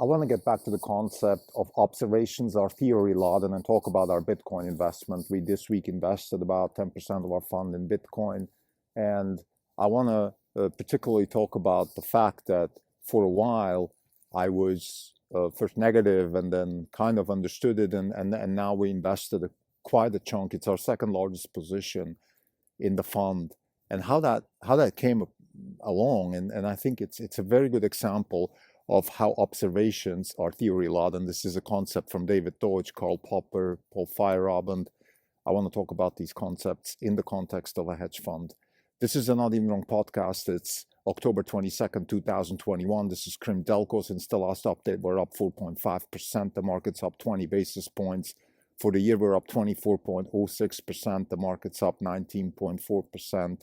I want to get back to the concept of observations or theory, laden, and talk about our Bitcoin investment. We this week invested about 10% of our fund in Bitcoin. And I want to particularly talk about the fact that for a while I was first negative and then kind of understood it. And now we invested quite a chunk. It's our second largest position in the fund. And how that came along. And I think it's a very good example of how observations are theory, laden. This is a concept from David Deutsch, Karl Popper, Paul Feyerabend. I want to talk about these concepts in the context of a hedge fund. This is a Not Even Wrong podcast. It's October 22nd, 2021. This is Krim Delco. Since the last update, we're up 4.5%. The market's up 20 basis points. For the year, we're up 24.06%. The market's up 19.4%.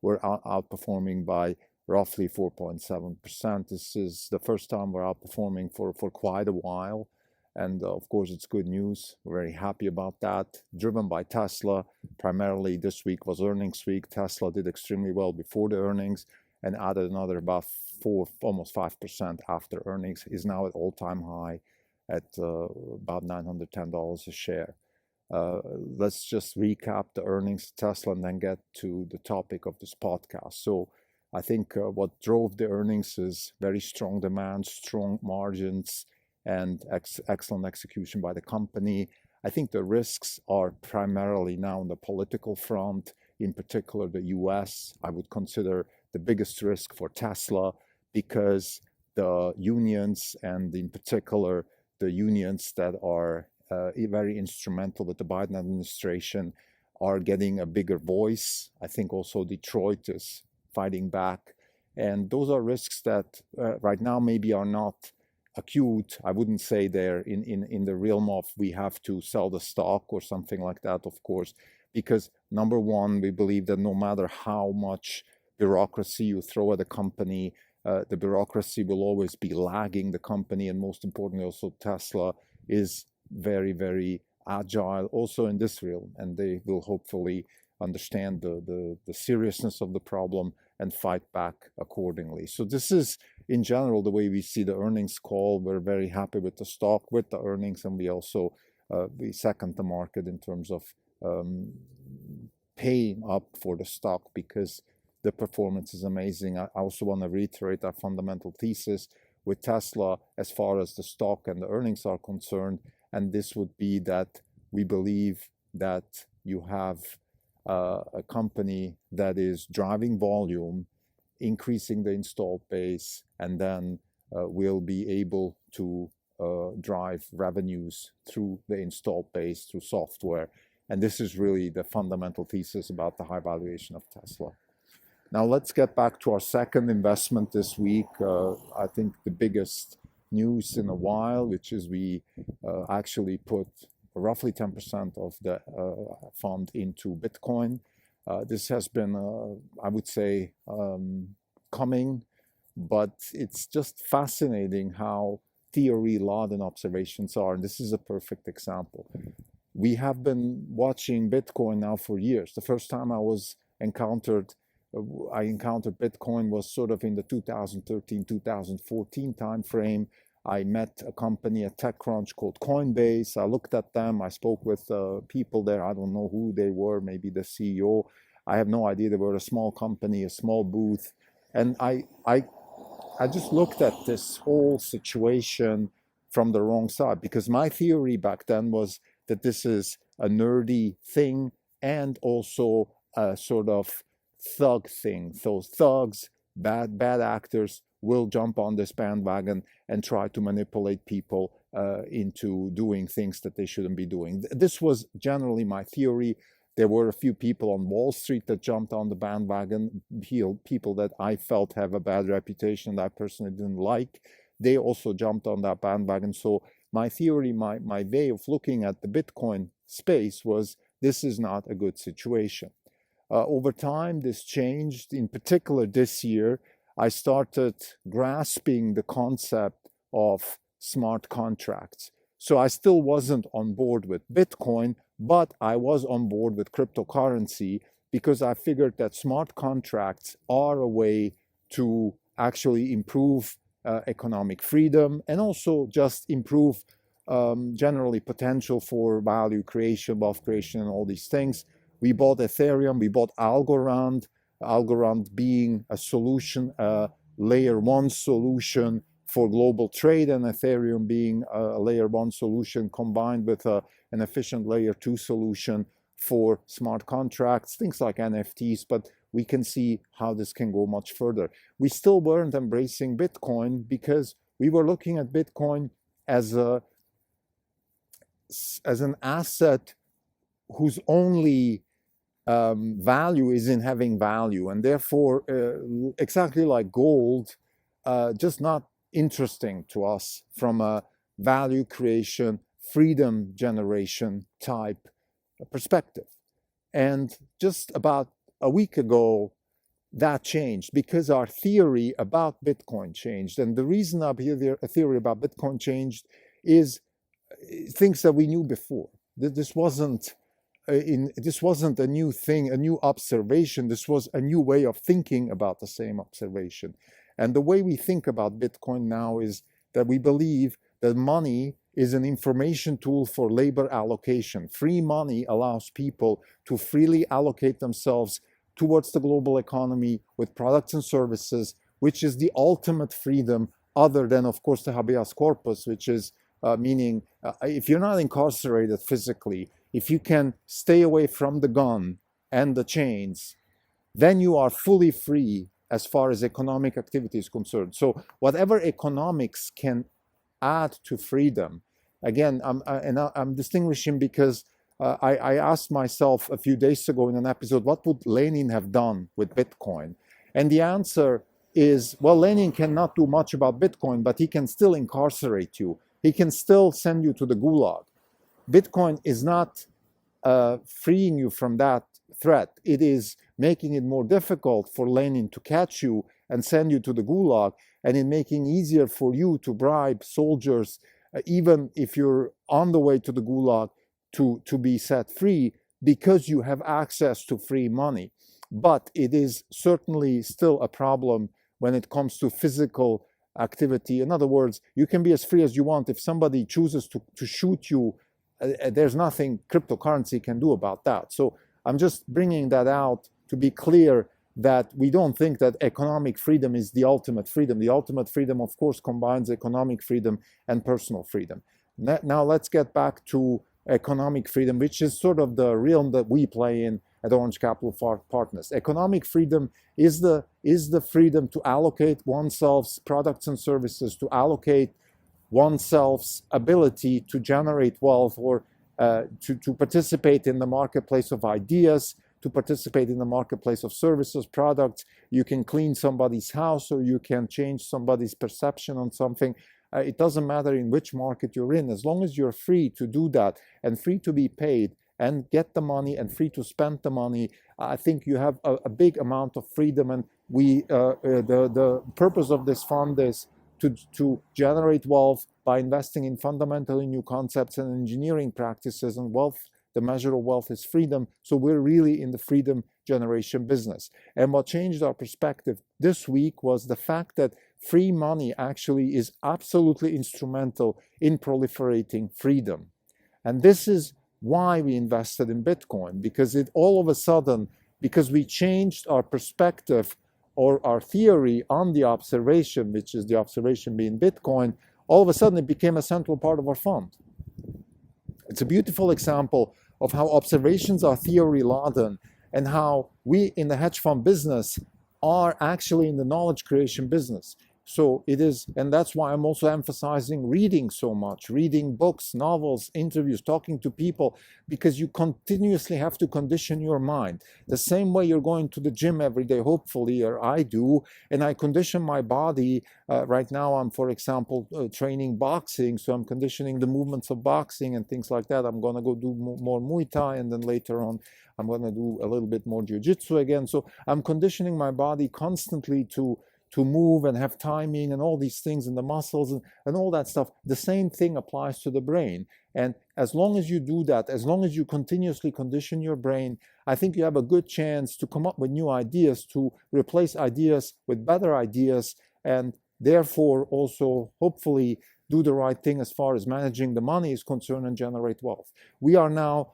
We're outperforming by roughly 4.7%. This is the first time we're outperforming for quite a while. And of course, it's good news. We're very happy about that. Driven by Tesla. Primarily this week was earnings week. Tesla did extremely well before the earnings and added another about almost 5% after earnings. Is now at all-time high at about $910 a share. Let's just recap the earnings of Tesla and then get to the topic of this podcast. So I think what drove the earnings is very strong demand, strong margins, and excellent execution by the company. I think the risks are primarily now on the political front, in particular the US. I would consider the biggest risk for Tesla because the unions, and in particular the unions that are very instrumental with the Biden administration, are getting a bigger voice. I think also Detroit is fighting back. And those are risks that right now maybe are not acute. I wouldn't say they're in the realm of we have to sell the stock or something like that, of course, because number one, we believe that no matter how much bureaucracy you throw at a company, the bureaucracy will always be lagging the company. And most importantly, also Tesla is very, very agile also in this realm, and they will hopefully understand the seriousness of the problem and fight back accordingly. So this is, in general, the way we see the earnings call. We're very happy with the stock, with the earnings, and we also we second the market in terms of paying up for the stock because the performance is amazing. I also want to reiterate our fundamental thesis with Tesla as far as the stock and the earnings are concerned, and this would be that we believe that you have a company that is driving volume, increasing the installed base, and then will be able to drive revenues through the installed base, through software. And this is really the fundamental thesis about the high valuation of Tesla. Now let's get back to our second investment this week. I think the biggest news in a while, which is we actually put roughly 10% of the fund into Bitcoin. This has been, I would say, coming, but it's just fascinating how theory, laden observations are. And this is a perfect example. We have been watching Bitcoin now for years. The first time I encountered Bitcoin was sort of in the 2013, 2014 timeframe. I met a company at TechCrunch called Coinbase. I looked at them. I spoke with people there. I don't know who they were, maybe the CEO. I have no idea. They were a small company, a small booth. And I just looked at this whole situation from the wrong side, because my theory back then was that this is a nerdy thing and also a sort of thug thing. So thugs, bad actors will jump on this bandwagon and try to manipulate people into doing things that they shouldn't be doing. This was generally my theory. There were a few people on Wall Street that jumped on the bandwagon, people that I felt have a bad reputation that I personally didn't like. They also jumped on that bandwagon. So my theory, my way of looking at the Bitcoin space was this is not a good situation. Over time, this changed. In particular, this year, I started grasping the concept of smart contracts. So I still wasn't on board with Bitcoin, but I was on board with cryptocurrency because I figured that smart contracts are a way to actually improve economic freedom, and also just improve generally potential for value creation, wealth creation, and all these things. We bought Ethereum, we bought Algorand, Algorand being a solution, a layer one solution for global trade, and Ethereum being a layer one solution combined with an efficient layer two solution for smart contracts, things like NFTs, but we can see how this can go much further. We still weren't embracing Bitcoin because we were looking at Bitcoin as an asset whose only value is in having value, and therefore, exactly like gold, just not interesting to us from a value creation, freedom generation type perspective. And just about a week ago, that changed because our theory about Bitcoin changed. And the reason our theory about Bitcoin changed is things that we knew before. This wasn't a new thing, a new observation. This was a new way of thinking about the same observation. And the way we think about Bitcoin now is that we believe that money is an information tool for labor allocation. Free money allows people to freely allocate themselves towards the global economy with products and services, which is the ultimate freedom, other than, of course, the habeas corpus, which is meaning if you're not incarcerated physically, if you can stay away from the gun and the chains, then you are fully free as far as economic activity is concerned. So whatever economics can add to freedom, again, I'm distinguishing because I asked myself a few days ago in an episode, what would Lenin have done with Bitcoin? And the answer is, well, Lenin cannot do much about Bitcoin, but he can still incarcerate you. He can still send you to the gulag. Bitcoin is not freeing you from that threat. It is making it more difficult for Lenin to catch you and send you to the gulag, and in making it easier for you to bribe soldiers, even if you're on the way to the gulag, to be set free, because you have access to free money. But it is certainly still a problem when it comes to physical activity. In other words, you can be as free as you want. If somebody chooses to shoot you, there's nothing cryptocurrency can do about that. So I'm just bringing that out to be clear that we don't think that economic freedom is the ultimate freedom. The ultimate freedom, of course, combines economic freedom and personal freedom. Now let's get back to economic freedom, which is sort of the realm that we play in at Orange Capital Partners. Economic freedom is the freedom to allocate oneself's products and services, to allocate oneself's ability to generate wealth, or to participate in the marketplace of ideas, to participate in the marketplace of services, products. You can clean somebody's house, or you can change somebody's perception on something. It doesn't matter in which market you're in, as long as you're free to do that and free to be paid and get the money and free to spend the money. I think you have a big amount of freedom. And the purpose of this fund is to generate wealth by investing in fundamentally new concepts and engineering practices. And wealth, the measure of wealth is freedom. So we're really in the freedom generation business. And what changed our perspective this week was the fact that free money actually is absolutely instrumental in proliferating freedom. And this is why we invested in Bitcoin, because it all of a sudden, because we changed our perspective or our theory on the observation, which is the observation being Bitcoin, all of a sudden it became a central part of our fund. It's a beautiful example of how observations are theory laden, and how we in the hedge fund business are actually in the knowledge creation business. So it is, and that's why I'm also emphasizing reading so much, reading books, novels, interviews, talking to people, because you continuously have to condition your mind. The same way you're going to the gym every day, hopefully, or I do, and I condition my body. Right now I'm, for example, training boxing, so I'm conditioning the movements of boxing and things like that. I'm going to go do more Muay Thai, and then later on I'm going to do a little bit more Jiu-Jitsu again. So I'm conditioning my body constantly to move and have timing and all these things, and the muscles and all that stuff. The same thing applies to the brain. And as long as you do that, as long as you continuously condition your brain, I think you have a good chance to come up with new ideas, to replace ideas with better ideas. And therefore also hopefully do the right thing as far as managing the money is concerned and generate wealth. We are now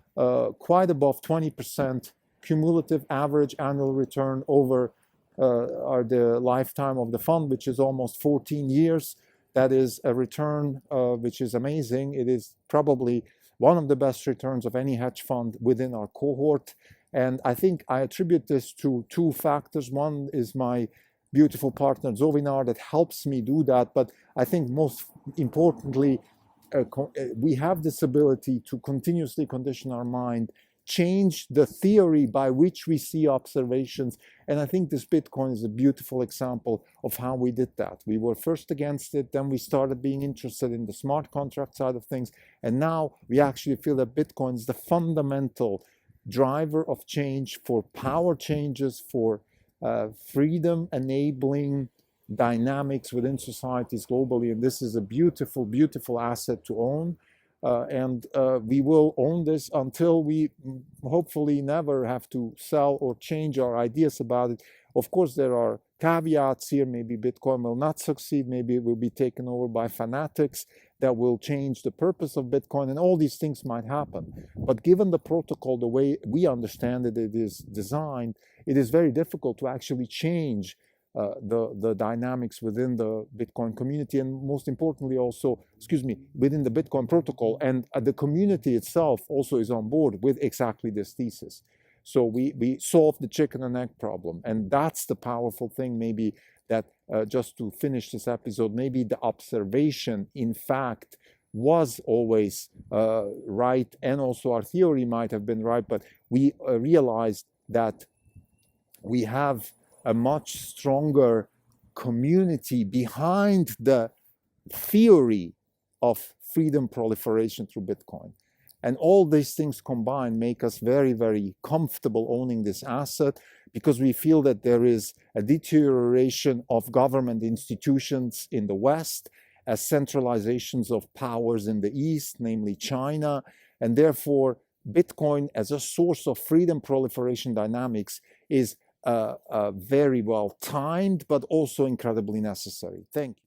quite above 20% cumulative average annual return over the lifetime of the fund, which is almost 14 years. That is a return which is amazing. It is probably one of the best returns of any hedge fund within our cohort. And I think I attribute this to two factors. One is my beautiful partner Zovinar that helps me do that. But I think most importantly, we have this ability to continuously condition our mind, change the theory by which we see observations. And I think this Bitcoin is a beautiful example of how we did that. We were first against it, then we started being interested in the smart contract side of things. And now we actually feel that Bitcoin is the fundamental driver of change for power changes, for freedom enabling dynamics within societies globally. And this is a beautiful, beautiful asset to own. And we will own this until we hopefully never have to sell or change our ideas about it. Of course, there are caveats here. Maybe Bitcoin will not succeed. Maybe it will be taken over by fanatics that will change the purpose of Bitcoin, and all these things might happen. But given the protocol, the way we understand it, it is designed, it is very difficult to actually change the dynamics within the Bitcoin community, and most importantly also, within the Bitcoin protocol. And the community itself also is on board with exactly this thesis. So we solved the chicken and egg problem. And that's the powerful thing, maybe, that just to finish this episode, maybe the observation, in fact, was always right, and also our theory might have been right, but we realized that we have a much stronger community behind the theory of freedom proliferation through Bitcoin. And all these things combined make us very, very comfortable owning this asset, because we feel that there is a deterioration of government institutions in the West, as centralizations of powers in the East, namely China, and therefore Bitcoin as a source of freedom proliferation dynamics is very well timed, but also incredibly necessary. Thank you.